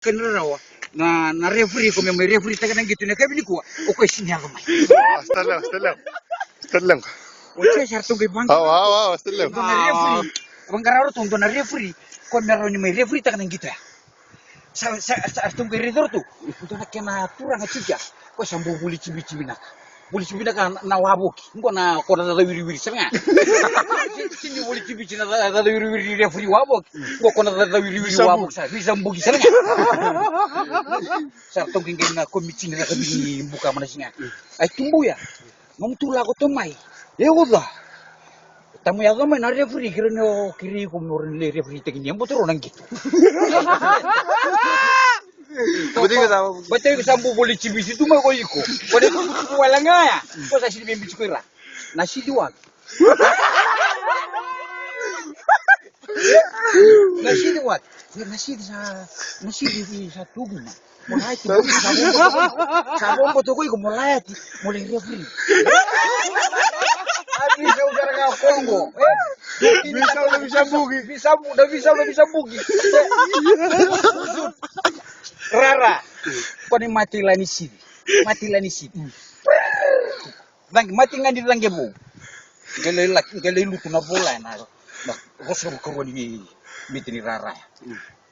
Kenapa na referee kung may referee taga nang gitu na kabili ko o ko sinya gamay. استلم O siya sarto gay bang. استلم Na referee. Abang kararo tong na referee kung meron may referee taga nang gitu ya. Sa sarto gay redor tu. Ito na kena turang aciga. Ko sambu buli cibi-cibi nak. Buli cibi nak na waboki. Ngo na ko na wiri-wiri sanga. Sini buli cibi na wiri-wiri referee wabok. Ngo ko na wiri-wiri wabok sa. Bisa mbugi sanga. Sarto gay na komiti na kami buka mana singa. Ay tumbu ya. Ngom tula ko tumay. Udah. Tamu ya gamay na referee kiri ko norin le referee tagi nyambo turo nang gitu. Betul sambu boleh cibisi tu mah kau iko. Boleh tu walang ya. Kau saya sini bimbing sekolah. Nasi dua. Nasi dua. Nasi di satu guna. Mulai tu sabun betul kau iko mulai referee. Habis saudara kau Kongo. Bisa bugi. Rara, kau ni mati lani sini. Mati ngandi lang gebu. Galay luto na bola na. Gosro ko ni mitini Rara.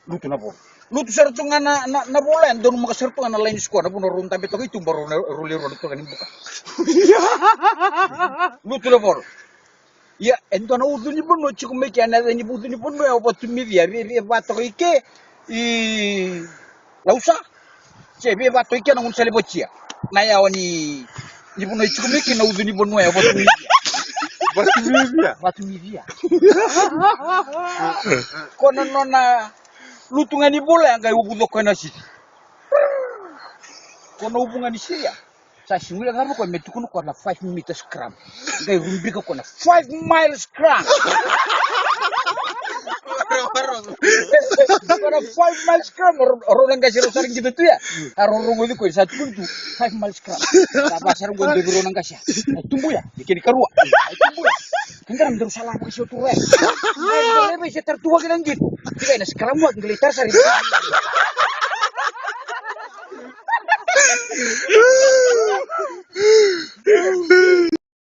Luto na bola. Luto sarto nga na bola doon makasarto nga na line score na puno ron tabi to itu baru ruli to kanin buka. Luto na bola. Ya, ento na udu ni bono chiku meki ana ni budu ni bono ya opo tumivia ri bato ike lausa. Chebe bato ike na unsale bochia. Na ya wani ni bono chiku meki na udu ni bono ya opo tumivia. Batu mivia. Kono nona lutungan ni bola ngai ubudo kona sisi. Kono ubungan ni siya. Sa simula nga ko metukun ko na 5 meters scrum. Ngai rumbi ko na 5 miles scrum. Kono 5 miles scrum orang ngai siro saring gitu tuh ya. Arong ngodi ko sa tuntu 5 miles scrum. Sa sarong ngodi biro nang kasya. Tumbu ya, bikin karua. Tumbu ya. Kendaraan terus salah ko siya tuwa. Ngai lebe siya tertua kinang gitu. Tiga na scrum wa nglitar sari.